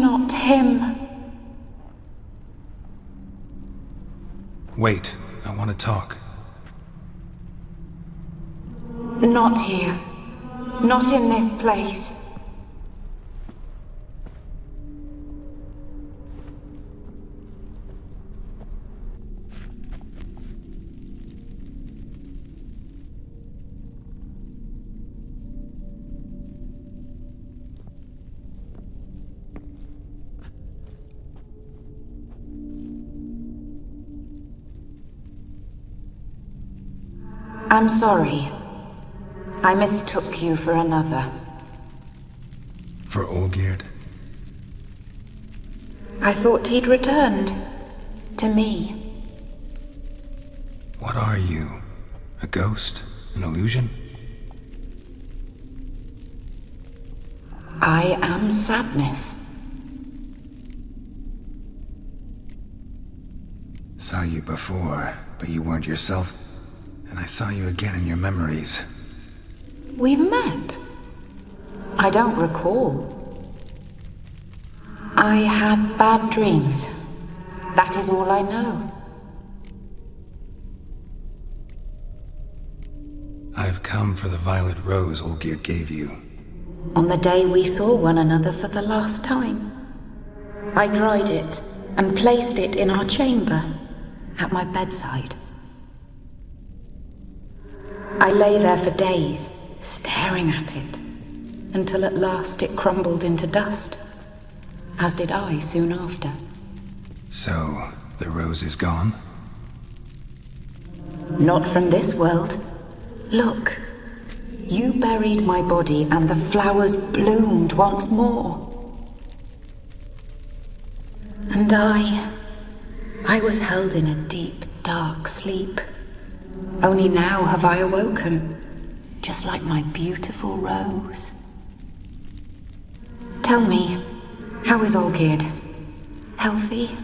not him. Wait, I want to talk. Not here. Not in this place. I'm sorry. I mistook you for another. For Olgierd? I thought he'd returned. To me. What are you? A ghost? An illusion? I am sadness. Saw you before, but you weren't yourself. And I saw you again in your memories. We've met? I don't recall. I had bad dreams. That is all I know. I've come for the violet rose Olgierd gave you. On the day we saw one another for the last time, I dried it and placed it in our chamber, at my bedside. I lay there for days, staring at it, until at last it crumbled into dust, as did I soon after. So, the rose is gone? Not from this world. Look, you buried my body and the flowers bloomed once more. And I was held in a deep, dark sleep. Only now have I awoken, just like my beautiful rose. Tell me, how is Olgierd? Healthy?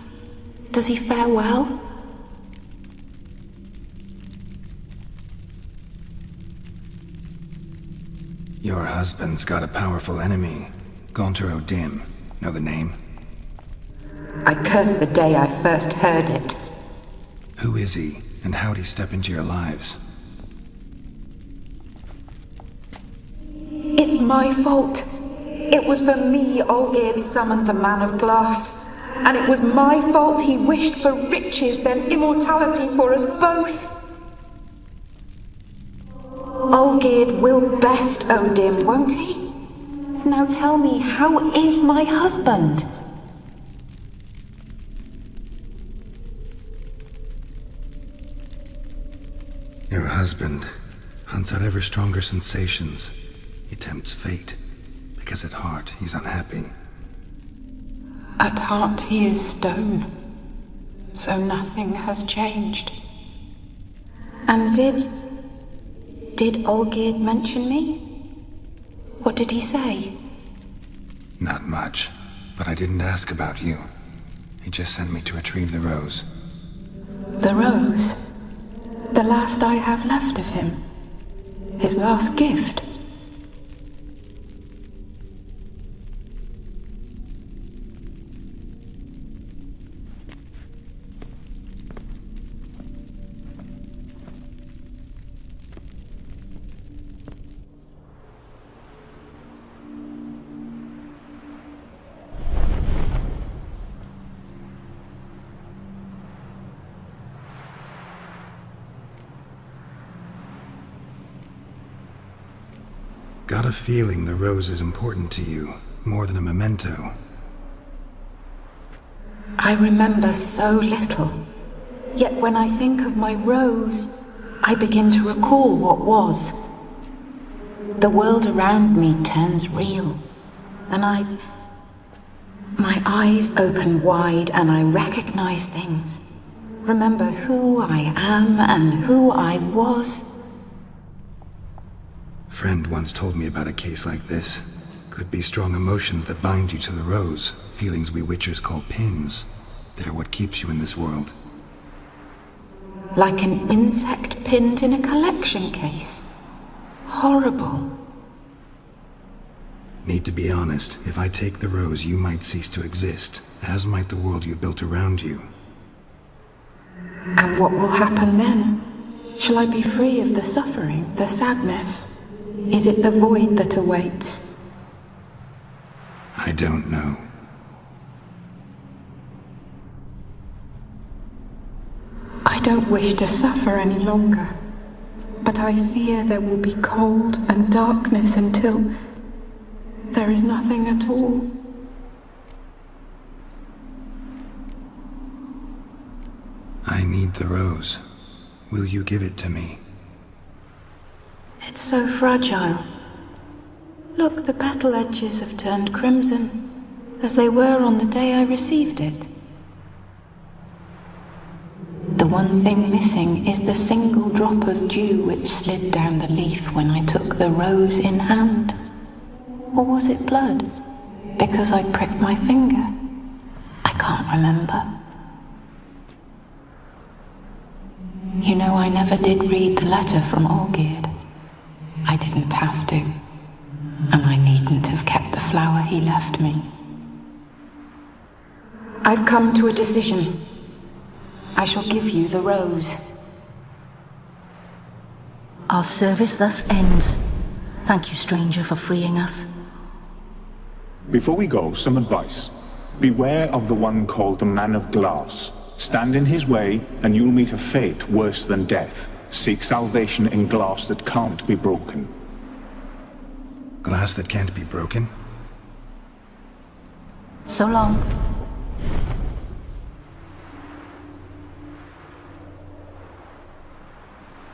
Does he fare well? Your husband's got a powerful enemy. Gaunter O'Dim. Know the name? I curse the day I first heard it. Who is he, and how'd he step into your lives? It's my fault. It was for me Olgierd summoned the Man of Glass. And it was my fault he wished for riches, then immortality for us both. Olgierd will best O'Dim, won't he? Now tell me, how is my husband? Your husband hunts out ever stronger sensations. He tempts fate, because at heart he's unhappy. At heart he is stone, so nothing has changed. And did Olgierd mention me? What did he say? Not much, but I didn't ask about you. He just sent me to retrieve the rose. The rose? The last I have left of him? His last gift? Got a feeling the rose is important to you, more than a memento. I remember so little. Yet when I think of my rose, I begin to recall what was. The world around me turns real, and my eyes open wide and I recognize things. Remember who I am and who I was. Friend once told me about a case like this. Could be strong emotions that bind you to the rose, feelings we witchers call pins. They're what keeps you in this world. Like an insect pinned in a collection case. Horrible. Need to be honest, if I take the rose, you might cease to exist, as might the world you built around you. And what will happen then? Shall I be free of the suffering, the sadness? Is it the void that awaits? I don't know. I don't wish to suffer any longer, but I fear there will be cold and darkness until there is nothing at all. I need the rose. Will you give it to me? It's so fragile. Look, the petal edges have turned crimson, as they were on the day I received it. The one thing missing is the single drop of dew which slid down the leaf when I took the rose in hand. Or was it blood? Because I pricked my finger? I can't remember. You know, I never did read the letter from Olgierd. I didn't have to. And I needn't have kept the flower he left me. I've come to a decision. I shall give you the rose. Our service thus ends. Thank you, stranger, for freeing us. Before we go, some advice. Beware of the one called the Man of Glass. Stand in his way, and you'll meet a fate worse than death. Seek salvation in glass that can't be broken. Glass that can't be broken? So long.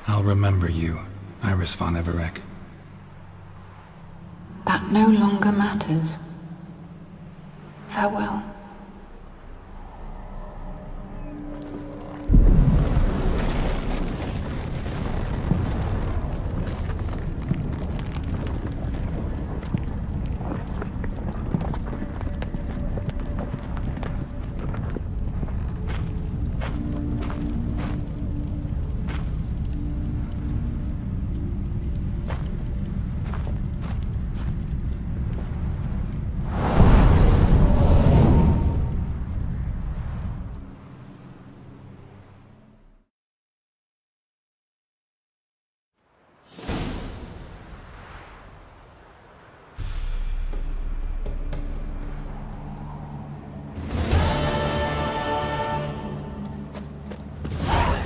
I'll remember you, Iris von Everec. That no longer matters. Farewell.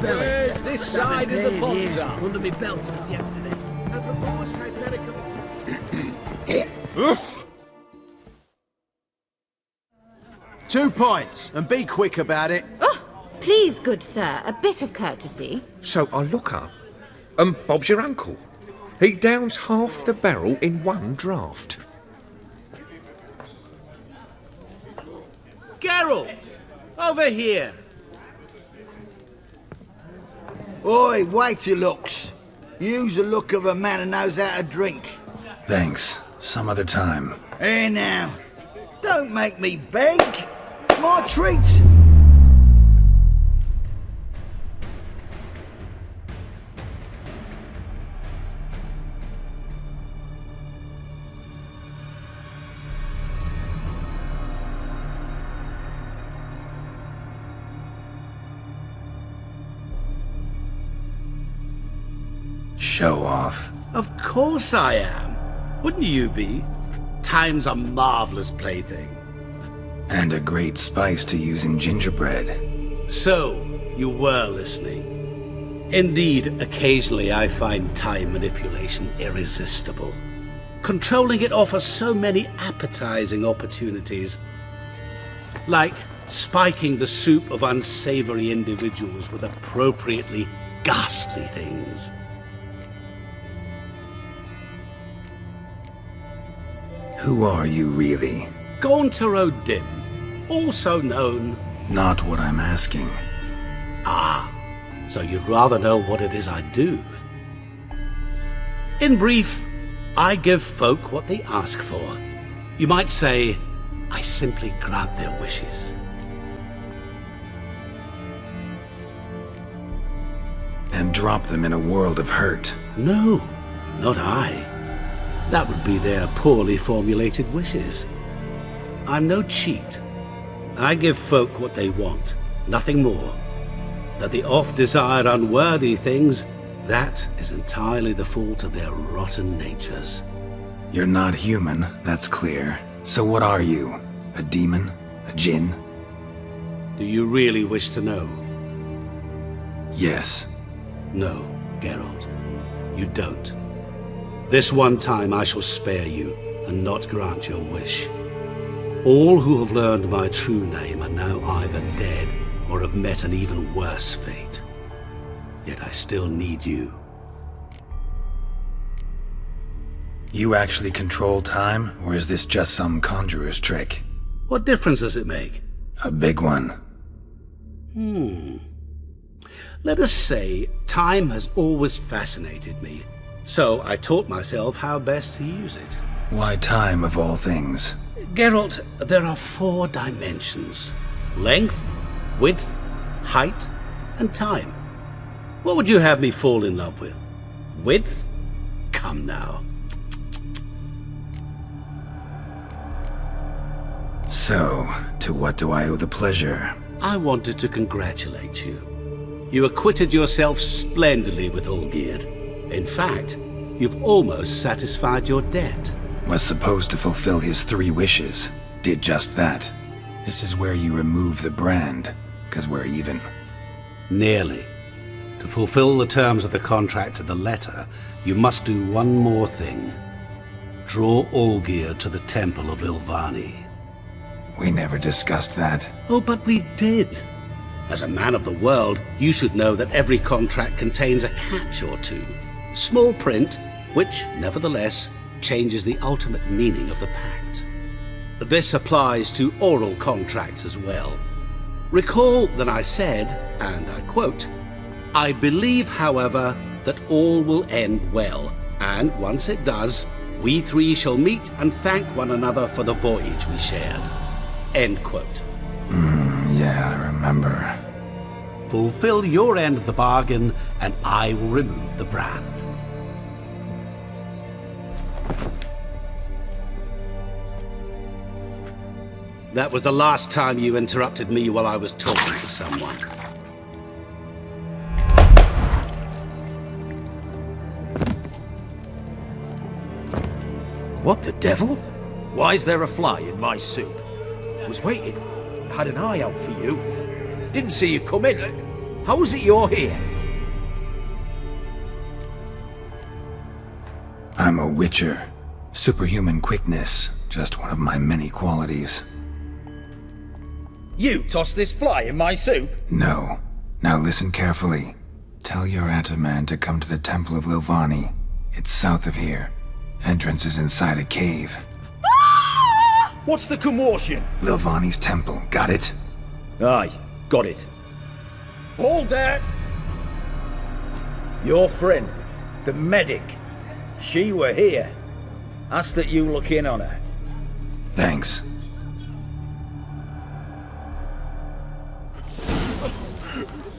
Where's this side of the ponds are? Under my belt since yesterday. A proposed hypothetical. 2 pints, and be quick about it. Oh, please, good sir, a bit of courtesy. So I look up, and Bob's your uncle. He downs half the barrel in one draught. Geralt, over here. Oi, wait your looks. Use the look of a man who knows how to drink. Thanks. Some other time. Here now. Don't make me beg. My treat. Show off. Of course I am. Wouldn't you be? Time's a marvelous plaything. And a great spice to use in gingerbread. So, you were listening. Indeed, occasionally I find time manipulation irresistible. Controlling it offers so many appetizing opportunities. Like spiking the soup of unsavory individuals with appropriately ghastly things. Who are you really? Gaunter O'Dim, also known... Not what I'm asking. Ah, so you'd rather know what it is I do. In brief, I give folk what they ask for. You might say, I simply grant their wishes. And drop them in a world of hurt. No, not I. That would be their poorly formulated wishes. I'm no cheat. I give folk what they want, nothing more. That they oft desire unworthy things, that is entirely the fault of their rotten natures. You're not human, that's clear. So what are you? A demon? A djinn? Do you really wish to know? Yes. No, Geralt. You don't. This one time I shall spare you, and not grant your wish. All who have learned my true name are now either dead, or have met an even worse fate. Yet I still need you. You actually control time, or is this just some conjurer's trick? What difference does it make? A big one. Let us say, time has always fascinated me, so I taught myself how best to use it. Why time, of all things? Geralt, there are 4 dimensions. Length, width, height, and time. What would you have me fall in love with? Width? Come now. So, to what do I owe the pleasure? I wanted to congratulate you. You acquitted yourself splendidly with Olgierd. In fact, you've almost satisfied your debt. Was supposed to fulfill his 3 wishes. Did just that. This is where you remove the brand, 'cause we're even. Nearly. To fulfill the terms of the contract to the letter, you must do one more thing. Draw Olgierd to the Temple of Lilvani. We never discussed that. Oh, but we did. As a man of the world, you should know that every contract contains a catch or two. Small print, which, nevertheless, changes the ultimate meaning of the pact. This applies to oral contracts as well. Recall that I said, and I quote, "I believe, however, that all will end well, and once it does, we 3 shall meet and thank one another for the voyage we shared." End quote. Yeah, I remember. Fulfill your end of the bargain, and I will remove the brand. That was the last time you interrupted me while I was talking to someone. What the devil? Why is there a fly in my soup? I was waiting. I had an eye out for you. Didn't see you come in. How is it you're here? I'm a witcher. Superhuman quickness, just one of my many qualities. You tossed this fly in my soup? No. Now listen carefully. Tell your Ataman to come to the Temple of Lilvani. It's south of here. Entrance is inside a cave. What's the commotion? Lilvani's temple, got it? Aye, got it. Hold there! Your friend, the medic. She were here. Ask that you look in on her. Thanks.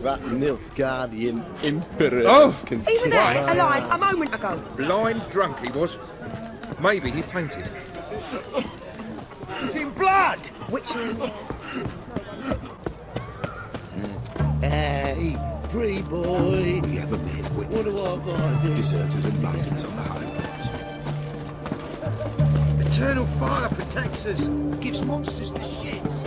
That Nilfgaardian emperor. Oh! Can He was kiss there, my alive, a ass. moment ago. Blind drunk he was. Maybe he fainted. In blood! Which... Hey, free boy. We ever met with What do I gotta do? deserters and bandits on the highways. Eternal fire protects us. Gives monsters the shits.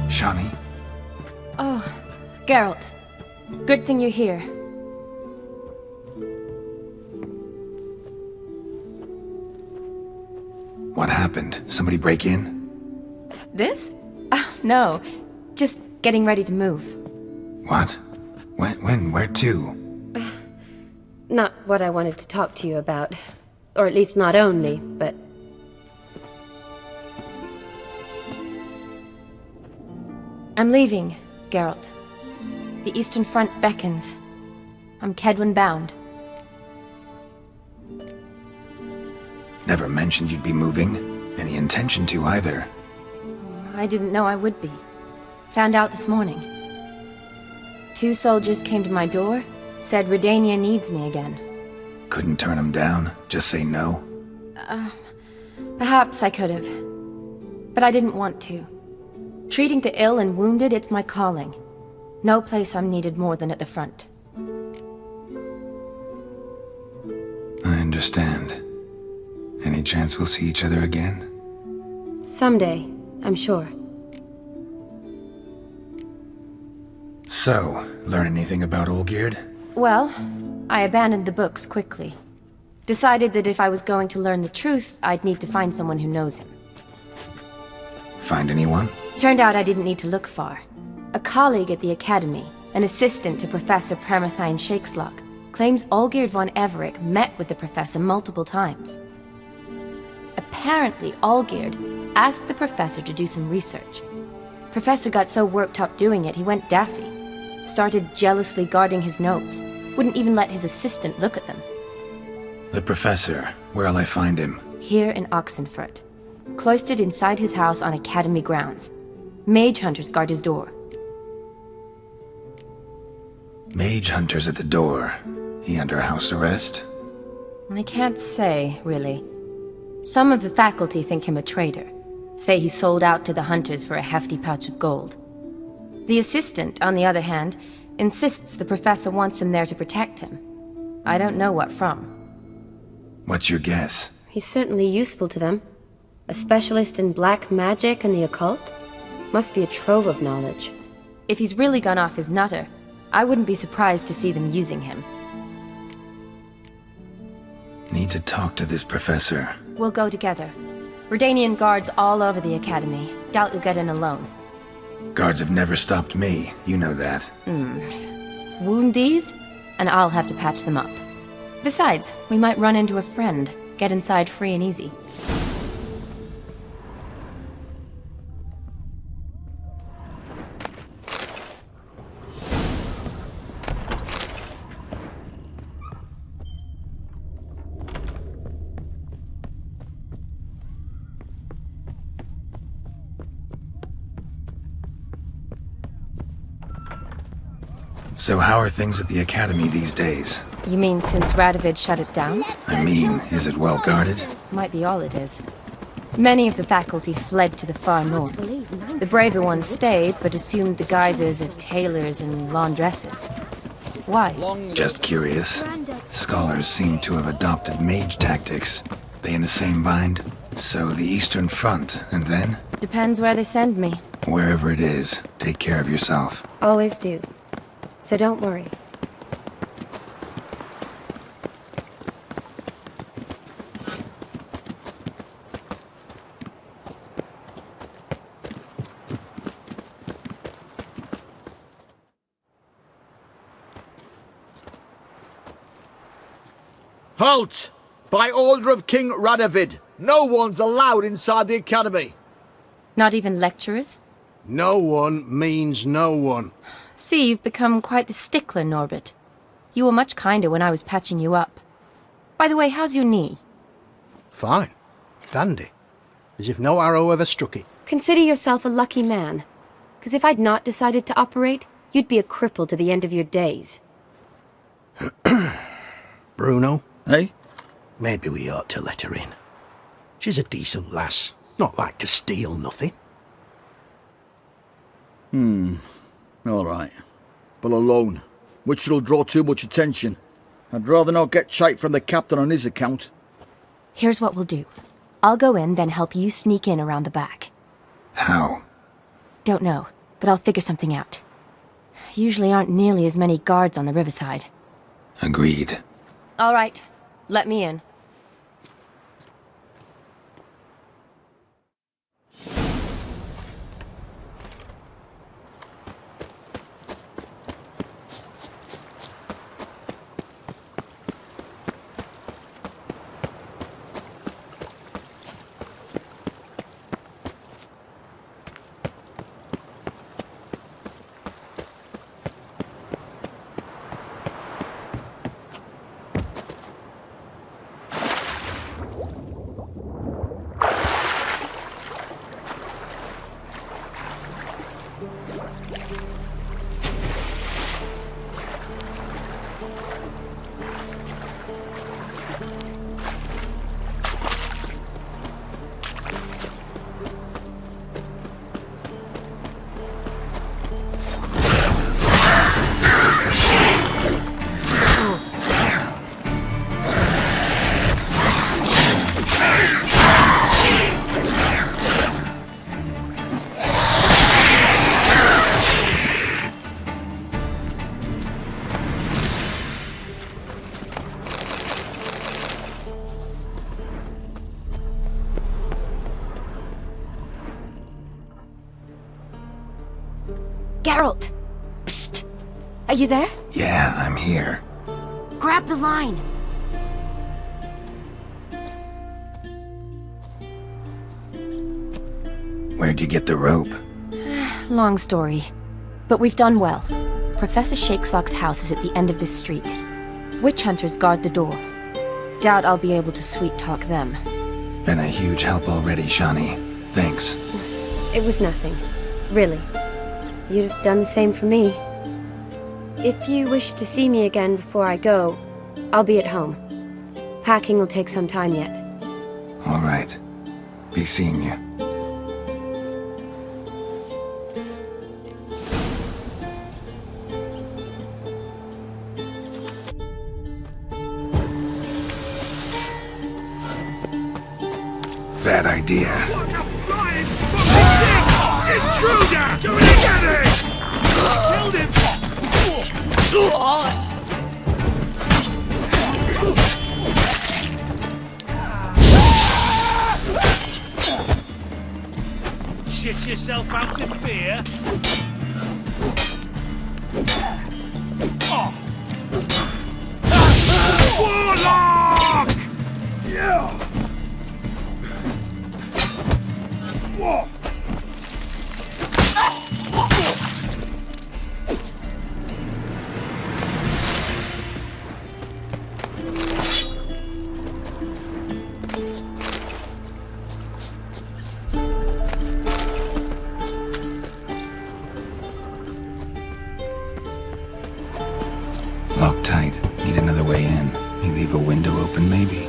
Shani? Oh, Geralt. Good thing you're here. What happened? Somebody break in? This? No. Just getting ready to move. What? When? Where to? Not what I wanted to talk to you about. Or at least not only, but... I'm leaving, Geralt. The Eastern Front beckons. I'm Kedwin bound. Never mentioned you'd be moving. Any intention to either. I didn't know I would be. Found out this morning. 2 soldiers came to my door, said Redania needs me again. Couldn't turn him down? Just say no? Perhaps I could have. But I didn't want to. Treating the ill and wounded, it's my calling. No place I'm needed more than at the front. I understand. Any chance we'll see each other again? Someday, I'm sure. So, learn anything about Olgierd? Well, I abandoned the books quickly. Decided that if I was going to learn the truth, I'd need to find someone who knows him. Find anyone? Turned out I didn't need to look far. A colleague at the Academy, an assistant to Professor Permathine Shakeslock, claims Olgierd von Everec met with the professor multiple times. Apparently, Olgierd asked the professor to do some research. Professor got so worked up doing it, he went daffy. Started jealously guarding his notes. Wouldn't even let his assistant look at them. The professor. Where'll I find him? Here in Oxenfurt. Cloistered inside his house on Academy grounds. Mage hunters guard his door. Mage hunters at the door. He under house arrest? I can't say, really. Some of the faculty think him a traitor. Say he sold out to the hunters for a hefty pouch of gold. The assistant, on the other hand, insists the professor wants him there to protect him. I don't know what from. What's your guess? He's certainly useful to them. A specialist in black magic and the occult? Must be a trove of knowledge. If he's really gone off his nutter, I wouldn't be surprised to see them using him. Need to talk to this professor. We'll go together. Redanian guards all over the Academy. Doubt you'll get in alone. Guards have never stopped me, you know that. Wound these, and I'll have to patch them up. Besides, we might run into a friend. Get inside free and easy. So how are things at the Academy these days? You mean since Radovid shut it down? I mean, is it well guarded? Might be all it is. Many of the faculty fled to the far north. The braver ones stayed, but assumed the guises of tailors and laundresses. Why? Just curious. Scholars seem to have adopted mage tactics. They in the same bind? So the Eastern Front, and then? Depends where they send me. Wherever it is, take care of yourself. Always do. So don't worry. Halt! By order of King Radovid, no one's allowed inside the Academy. Not even lecturers? No one means no one. See, you've become quite the stickler, Norbert. You were much kinder when I was patching you up. By the way, how's your knee? Fine. Dandy. As if no arrow ever struck it. Consider yourself a lucky man. Because if I'd not decided to operate, you'd be a cripple to the end of your days. Bruno, eh? Maybe we ought to let her in. She's a decent lass. Not like to steal nothing. All right. But alone, which will draw too much attention. I'd rather not get shite from the captain on his account. Here's what we'll do. I'll go in, then help you sneak in around the back. How? Don't know, but I'll figure something out. Usually aren't nearly as many guards on the riverside. Agreed. All right, let me in. Geralt! Psst! Are you there? Yeah, I'm here. Grab the line! Where'd you get the rope? Long story. But we've done well. Professor Shakesock's house is at the end of this street. Witch hunters guard the door. Doubt I'll be able to sweet-talk them. Been a huge help already, Shani. Thanks. It was nothing. Really. You'd have done the same for me. If you wish to see me again before I go, I'll be at home. Packing will take some time yet. All right. Be seeing you. Bad idea. Intruder! Get it! Killed him! Shit yourself out in beer? Oh. Warlock! Yeah! Whoa! Locked tight. Need another way in. You leave a window open, maybe?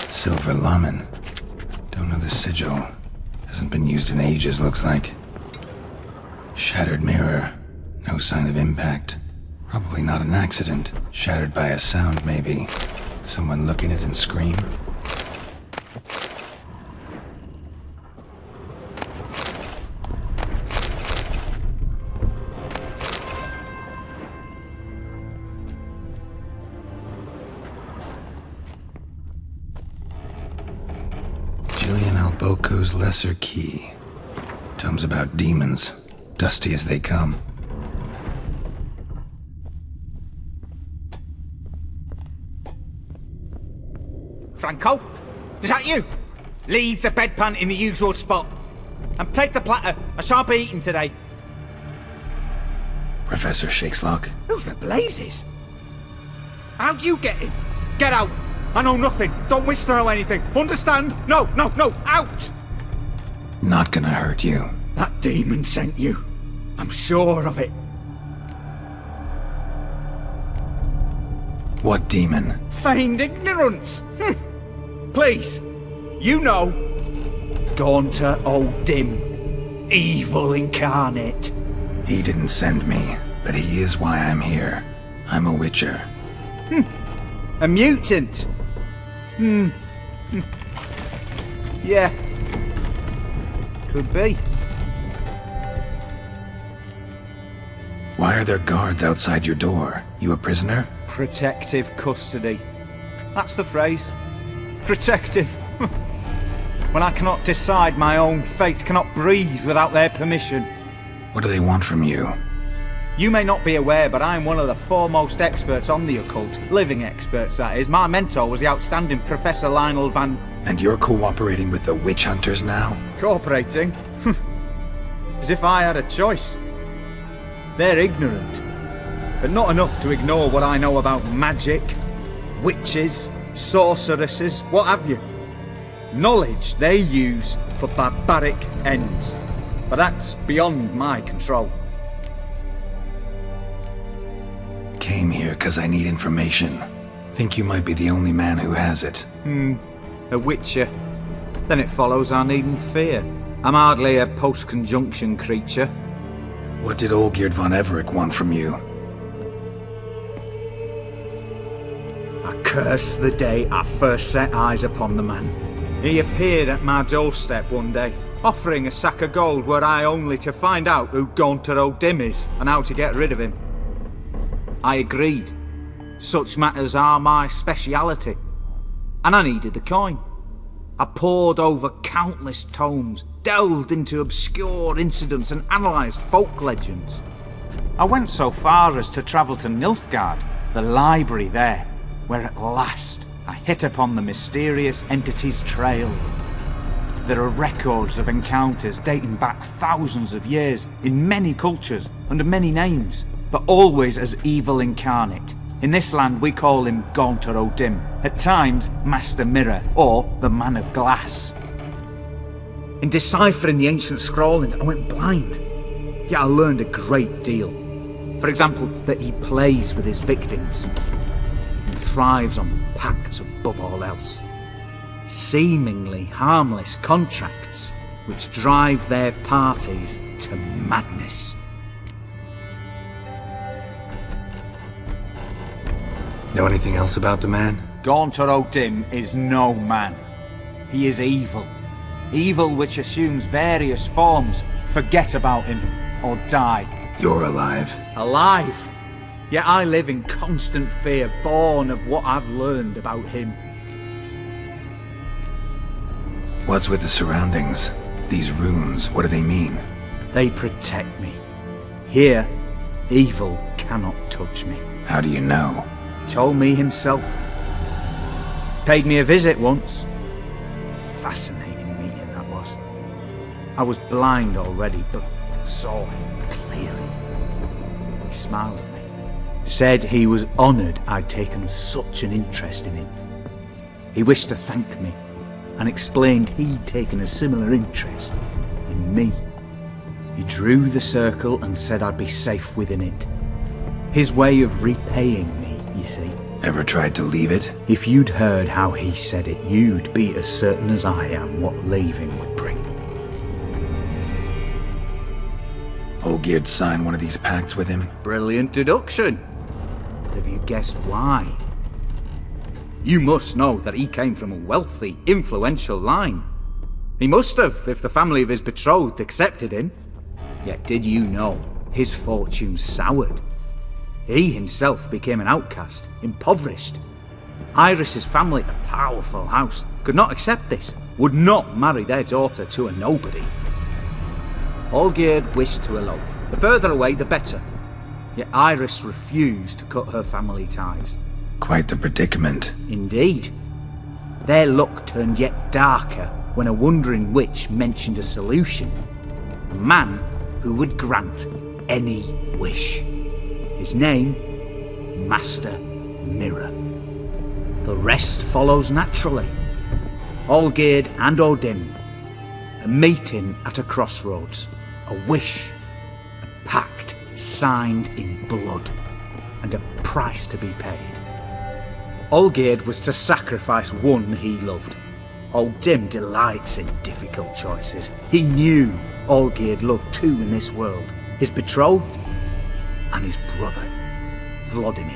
Silver Lamen. Don't know the sigil. Hasn't been used in ages, looks like. Shattered mirror. No sign of impact. Probably not an accident. Shattered by a sound, maybe. Someone look in it and scream. Gillian Alboco's Lesser Key. Tomes about demons, dusty as they come. Franco? Is that you? Leave the bedpan in the usual spot. And take the platter. I shan't be eating today. Professor Shakeslock? Who the blazes? How'd you get in? Get out! I know nothing. Don't wish to know anything. Understand? No, out! Not gonna hurt you. That demon sent you. I'm sure of it. What demon? Feigned ignorance. Please, you know. Gaunter O'Dim. Evil incarnate. He didn't send me, but he is why I'm here. I'm a witcher. A mutant. Yeah. Could be. Why are there guards outside your door? You a prisoner? Protective custody. That's the phrase. Protective. When I cannot decide my own fate, cannot breathe without their permission. What do they want from you? You may not be aware, but I'm one of the foremost experts on the occult. Living experts, that is. My mentor was the outstanding Professor Lionel Van... And you're cooperating with the witch hunters now? Cooperating? As if I had a choice. They're ignorant, but not enough to ignore what I know about magic, witches, sorceresses, what have you. Knowledge they use for barbaric ends. But that's beyond my control. Came here because I need information. Think you might be the only man who has it. A witcher. Then it follows I needn't fear. I'm hardly a post-conjunction creature. What did Olgierd von Everec want from you? I curse the day I first set eyes upon the man. He appeared at my doorstep one day, offering a sack of gold were I only to find out who Gaunter O'Dim is and how to get rid of him. I agreed. Such matters are my speciality. And I needed the coin. I pored over countless tomes, delved into obscure incidents and analysed folk legends. I went so far as to travel to Nilfgaard, the library there, where at last I hit upon the mysterious entity's trail. There are records of encounters dating back thousands of years in many cultures, under many names, but always as evil incarnate. In this land we call him Gaunter O'Dim, at times Master Mirror or the Man of Glass. In deciphering the ancient scrawlings I went blind, yet I learned a great deal. For example, that he plays with his victims and thrives on pacts above all else. Seemingly harmless contracts which drive their parties to madness. Know anything else about the man? Gaunter O'Dim is no man. He is evil. Evil which assumes various forms. Forget about him, or die. You're alive. Alive? Yet I live in constant fear, born of what I've learned about him. What's with the surroundings? These runes, what do they mean? They protect me. Here, evil cannot touch me. How do you know? Told me himself. Paid me a visit once. Fascinating meeting that was. I was blind already, but saw him clearly. He smiled at me. Said he was honoured I'd taken such an interest in him. He wished to thank me, and explained he'd taken a similar interest in me. He drew the circle and said I'd be safe within it. His way of repaying me, you see. Ever tried to leave it? If you'd heard how he said it, you'd be as certain as I am what leaving would bring. Olgierd signed one of these pacts with him? Brilliant deduction. But have you guessed why? You must know that he came from a wealthy, influential line. He must have, if the family of his betrothed accepted him. Yet did you know his fortune soured? He himself became an outcast, impoverished. Iris's family, a powerful house, could not accept this, would not marry their daughter to a nobody. Olgierd wished to elope. The further away, the better. Yet Iris refused to cut her family ties. Quite the predicament. Indeed. Their luck turned yet darker when a wandering witch mentioned a solution. A man who would grant any wish. His name, Master Mirror. The rest follows naturally. Olgierd and Odin, a meeting at a crossroads, a wish, a pact signed in blood, and a price to be paid. Olgierd was to sacrifice one he loved. Odin delights in difficult choices. He knew Olgierd loved two in this world, his betrothed and his brother, Vladimir.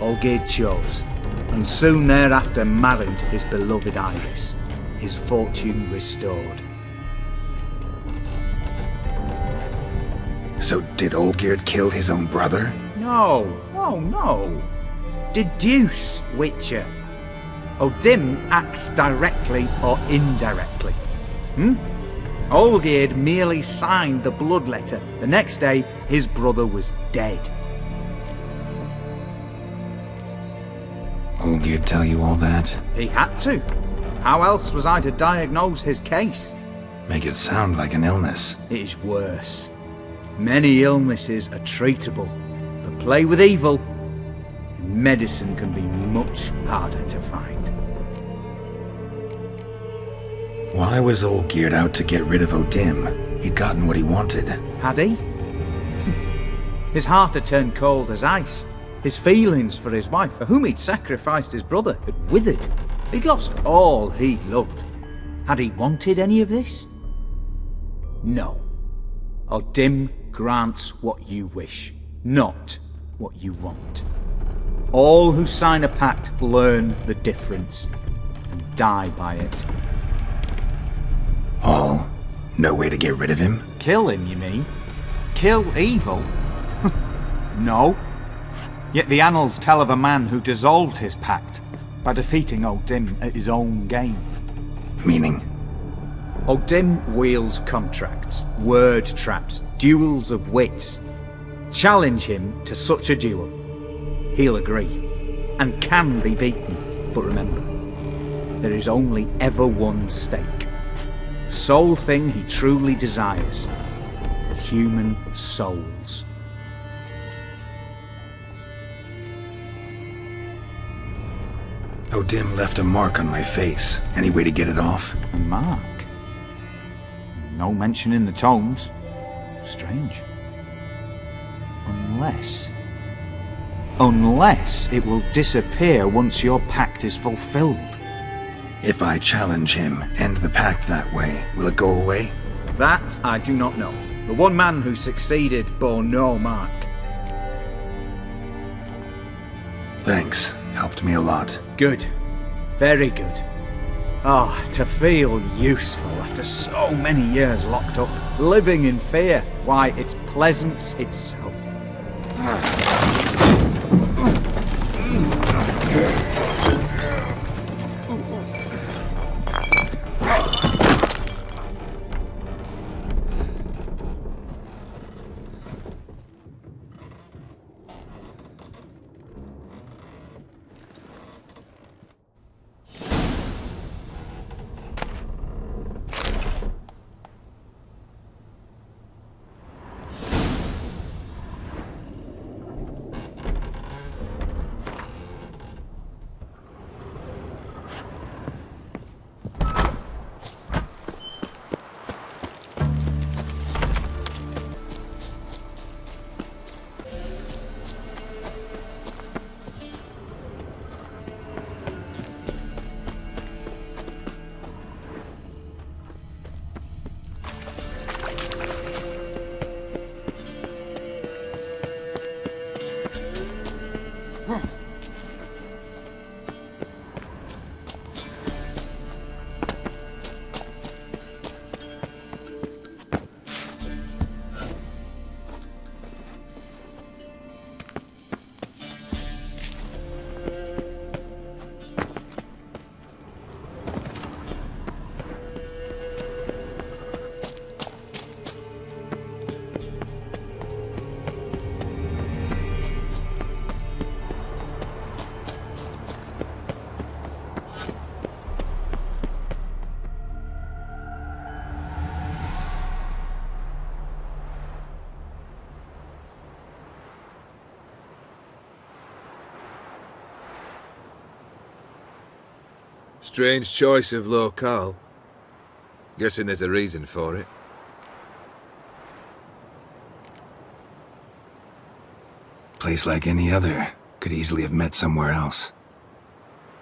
Olgierd chose, and soon thereafter married his beloved Iris, his fortune restored. So did Olgierd kill his own brother? No. Deduce, Witcher. Odin acts directly or indirectly. Olgierd merely signed the blood letter. The next day, his brother was dead. Olgierd tell you all that? He had to. How else was I to diagnose his case? Make it sound like an illness. It is worse. Many illnesses are treatable, but play with evil, medicine can be much harder to find. Why was Olgierd out to get rid of Odin? He'd gotten what he wanted. Had he? His heart had turned cold as ice. His feelings for his wife, for whom he'd sacrificed his brother, had withered. He'd lost all he'd loved. Had he wanted any of this? No. Odin grants what you wish, not what you want. All who sign a pact learn the difference and die by it. All? No way to get rid of him? Kill him, you mean? Kill evil? No. Yet the annals tell of a man who dissolved his pact by defeating Odin at his own game. Meaning? Odin wields contracts, word traps, duels of wits. Challenge him to such a duel. He'll agree, and can be beaten. But remember, there is only ever one stake. The sole thing he truly desires. Human souls. Odin left a mark on my face. Any way to get it off? A mark? No mention in the tomes. Strange. Unless it will disappear once your pact is fulfilled. If I challenge him, end the pact that way, will it go away? That I do not know. The one man who succeeded bore no mark. Thanks. Helped me a lot. Good. Very good. Oh, to feel useful after so many years locked up, living in fear. Why, it's pleasance itself. Strange choice of locale. Guessing there's a reason for it. Place like any other. Could easily have met somewhere else.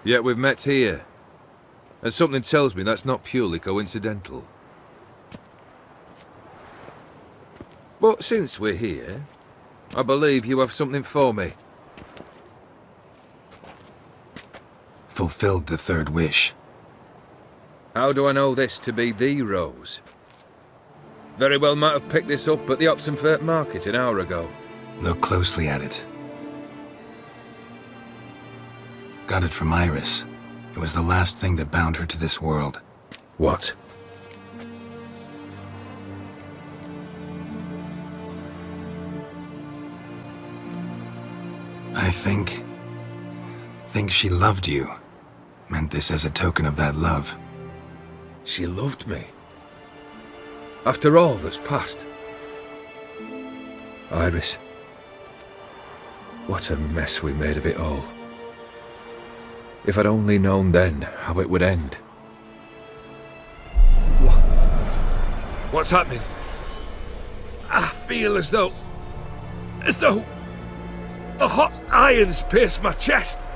Yet we've met here. And something tells me that's not purely coincidental. But since we're here, I believe you have something for me. Fulfilled the third wish. How do I know this to be the rose? Very well might have picked this up at the Oxenfurt market an hour ago. Look closely at it. Got it from Iris. It was the last thing that bound her to this world. What? I think she loved you. Meant this as a token of that love. She loved me. After all that's passed. Iris. What a mess we made of it all. If I'd only known then how it would end. What's happening? I feel as though a hot iron's pierced my chest.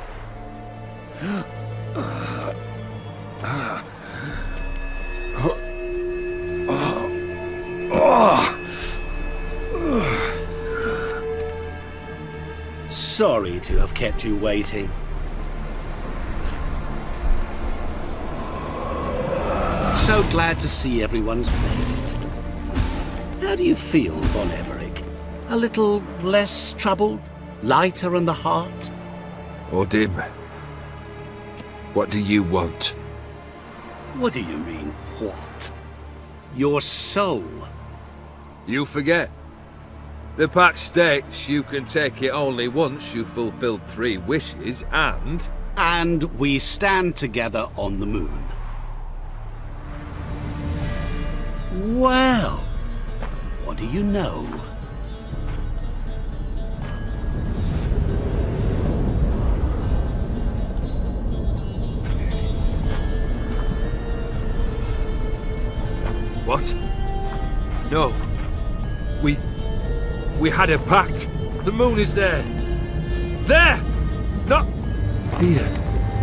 Sorry to have kept you waiting. So glad to see everyone's made it. How do you feel, von Everec? A little less troubled? Lighter in the heart? Or dim? What do you want? What do you mean, what? Your soul. You forget. The pact states you can take it only once you've fulfilled 3 wishes and... And we stand together on the moon. Well, what do you know? What? No. We had a pact. The moon is there. There! Not here.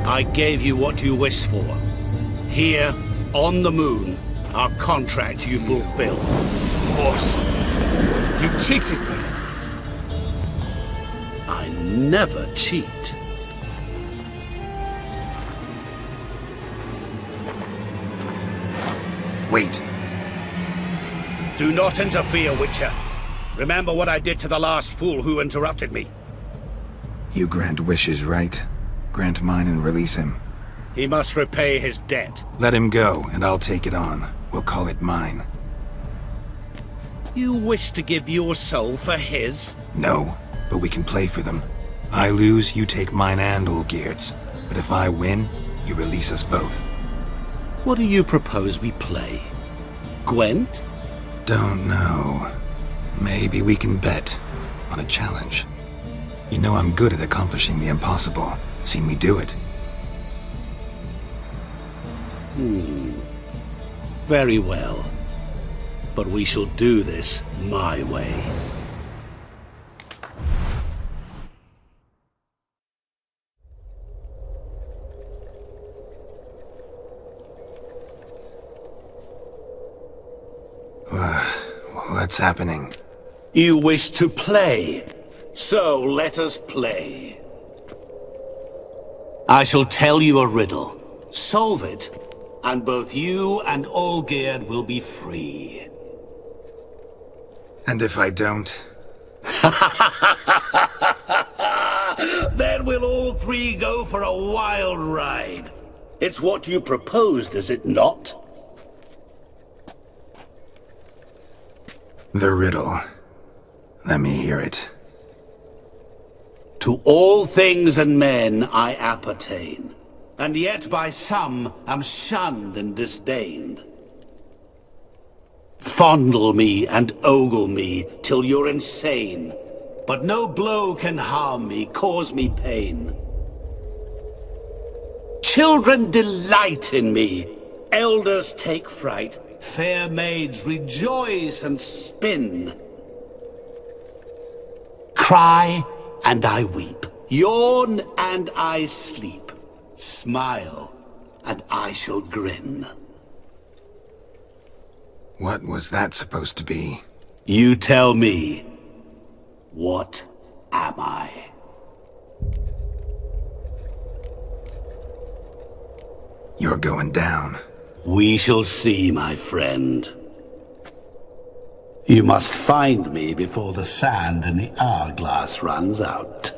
I gave you what you wished for. Here, on the moon, our contract you fulfill. Boss, you cheated me. I never cheat. Wait. Do not interfere, Witcher. Remember what I did to the last fool who interrupted me. You grant wishes, right? Grant mine and release him. He must repay his debt. Let him go, and I'll take it on. We'll call it mine. You wish to give your soul for his? No, but we can play for them. I lose, you take mine and Olgierd's. But if I win, you release us both. What do you propose we play? Gwent? Don't know. Maybe we can bet on a challenge. You know I'm good at accomplishing the impossible. Seen me do it. Very well. But we shall do this my way. What's happening? You wish to play, so let us play. I shall tell you a riddle. Solve it, and both you and Olgierd will be free. And if I don't? Then we'll all 3 go for a wild ride. It's what you proposed, is it not? The riddle. Let me hear it. To all things and men I appertain, and yet by some am shunned and disdained. Fondle me and ogle me till you're insane, but no blow can harm me, cause me pain. Children delight in me. Elders take fright. Fair maids rejoice and spin. Cry and I weep. Yawn and I sleep. Smile and I shall grin. What was that supposed to be? You tell me. What am I? You're going down. We shall see, my friend. You must find me before the sand in the hourglass runs out.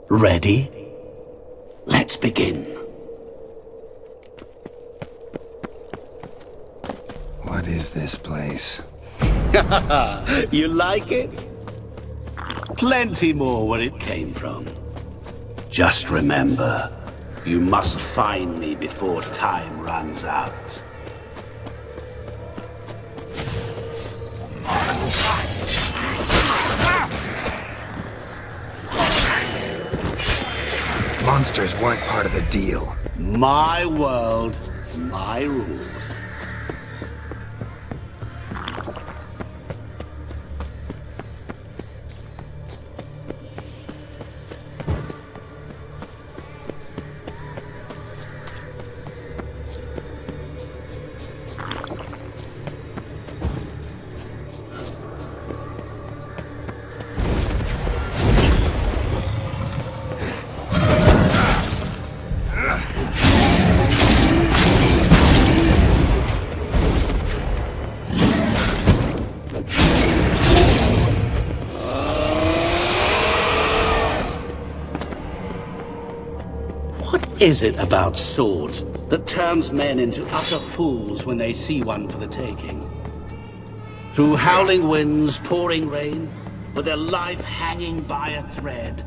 Ready? Let's begin. What is this place? You like it? Plenty more where it came from. Just remember, you must find me before time runs out. Monsters weren't part of the deal. My world, my rules. What is it about swords that turns men into utter fools when they see one for the taking? Through howling winds, pouring rain, with their life hanging by a thread.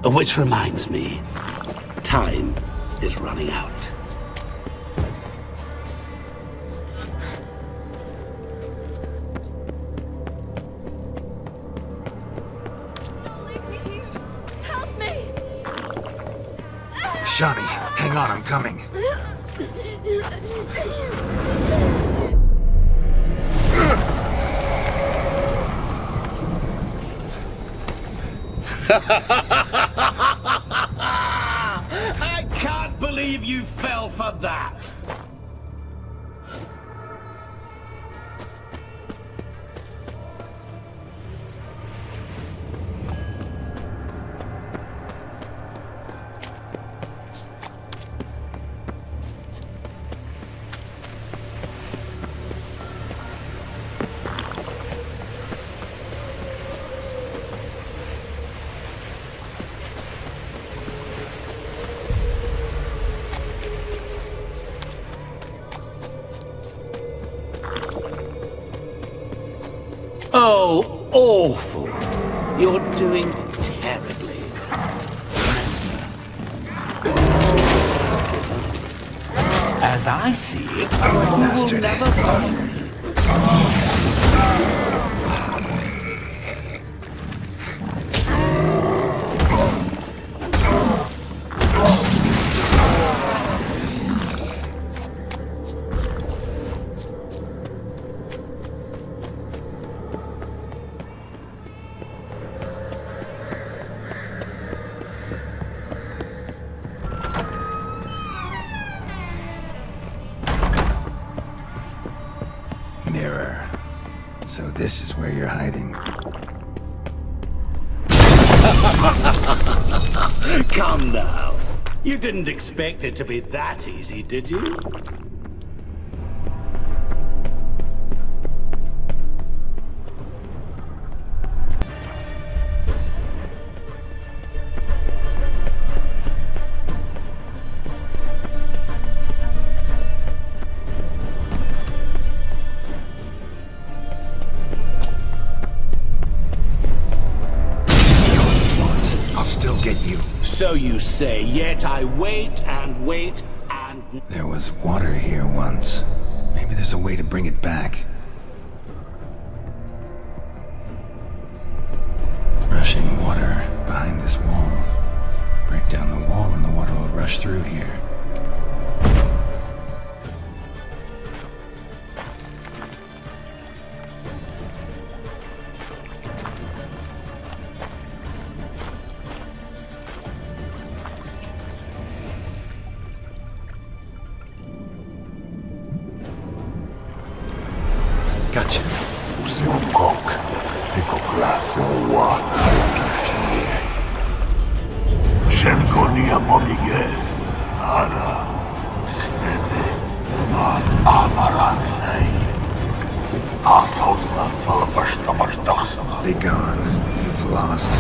Which reminds me, time is running out. Shani, hang on, I'm coming. I can't believe you fell for that! Oh, awful. You're doing terribly. As I see it, you will never find me. Mirror. So this is where you're hiding. Come now. You didn't expect it to be that easy, did you? So you say, yet I wait and wait and... There was water here once. Maybe there's a way to bring it back. Rushing water behind this wall. Break down the wall and the rush through here. Gotcha. C'est un coq. Des coqs là, c'est un roi. Shelkoni amomige. Ara. Snede. Man amaran lei. Ashausland falafashtamashtaxna. Be gone. You've lost.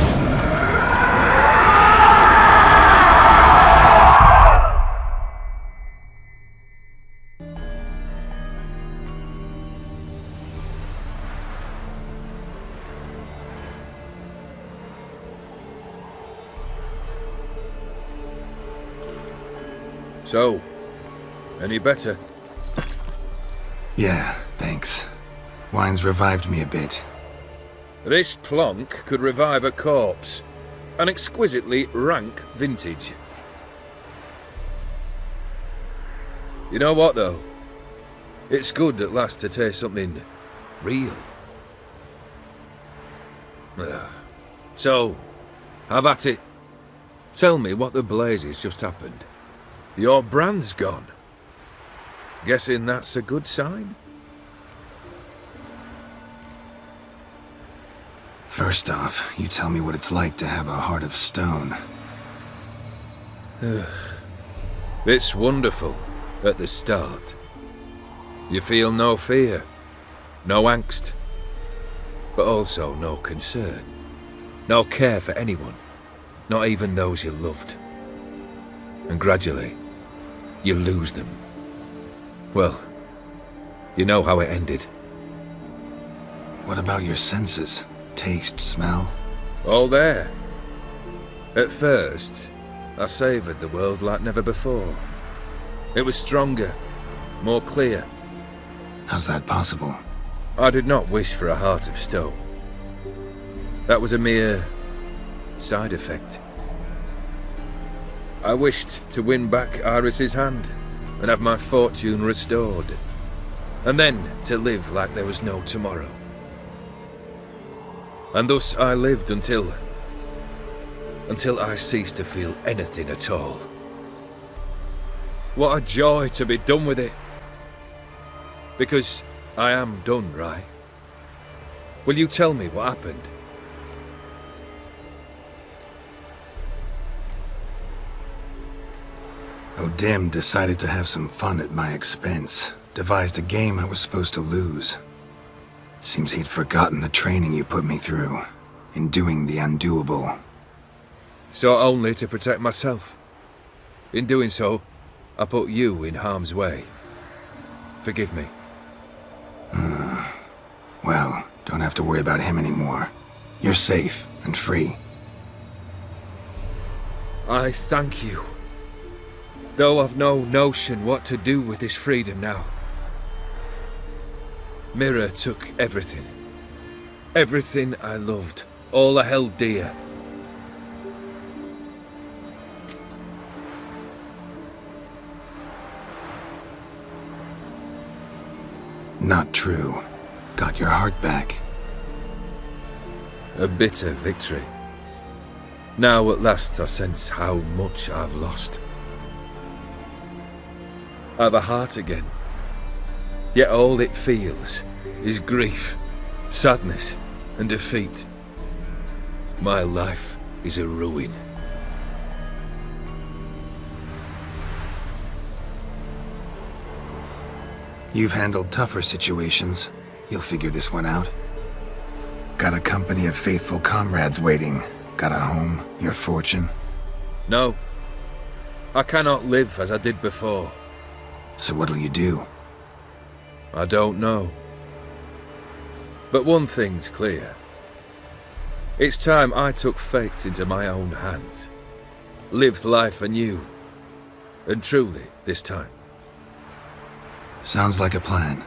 So, any better? Yeah, thanks. Wine's revived me a bit. This plonk could revive a corpse. An exquisitely rank vintage. You know what, though? It's good at last to taste something real. So, have at it. Tell me what the blazes just happened. Your brand's gone. Guessing that's a good sign? First off, you tell me what it's like to have a heart of stone. It's wonderful at the start. You feel no fear, no angst, but also no concern, no care for anyone, not even those you loved. And gradually, you lose them. Well, you know how it ended. What about your senses? Taste, smell? All there. At first, I savoured the world like never before. It was stronger, more clear. How's that possible? I did not wish for a heart of stone. That was a mere side effect. I wished to win back Iris's hand and have my fortune restored, and then to live like there was no tomorrow. And thus I lived until I ceased to feel anything at all. What a joy to be done with it. Because I am done, right? Will you tell me what happened? O'Dim decided to have some fun at my expense. Devised a game I was supposed to lose. Seems he'd forgotten the training you put me through, in doing the undoable. So only to protect myself. In doing so, I put you in harm's way. Forgive me. Well, don't have to worry about him anymore. You're safe and free. I thank you. Though I've no notion what to do with this freedom now. Mirror took everything. Everything I loved. All I held dear. Not true. Got your heart back. A bitter victory. Now at last I sense how much I've lost. I've a heart again. Yet all it feels is grief, sadness, and defeat. My life is a ruin. You've handled tougher situations. You'll figure this one out. Got a company of faithful comrades waiting. Got a home, your fortune. No. I cannot live as I did before. So what'll you do? I don't know. But one thing's clear. It's time I took fate into my own hands. Lived life anew. And truly, this time. Sounds like a plan.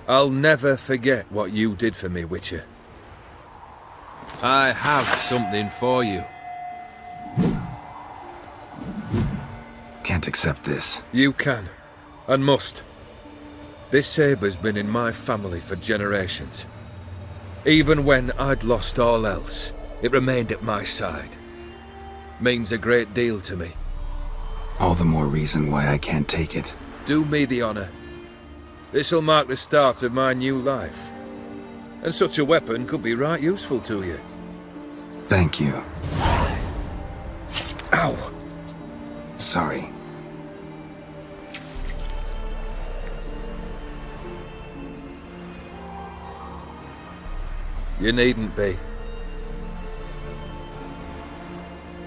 I'll never forget what you did for me, Witcher. I have something for you. can't accept this. You can, and must. This sabre's been in my family for generations. Even when I'd lost all else, it remained at my side. Means a great deal to me. All the more reason why I can't take it. Do me the honor. This'll mark the start of my new life. And such a weapon could be right useful to you. Thank you. Ow! Sorry. You needn't be.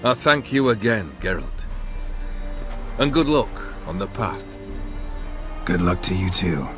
I thank you again, Geralt. And good luck on the path. Good luck to you too.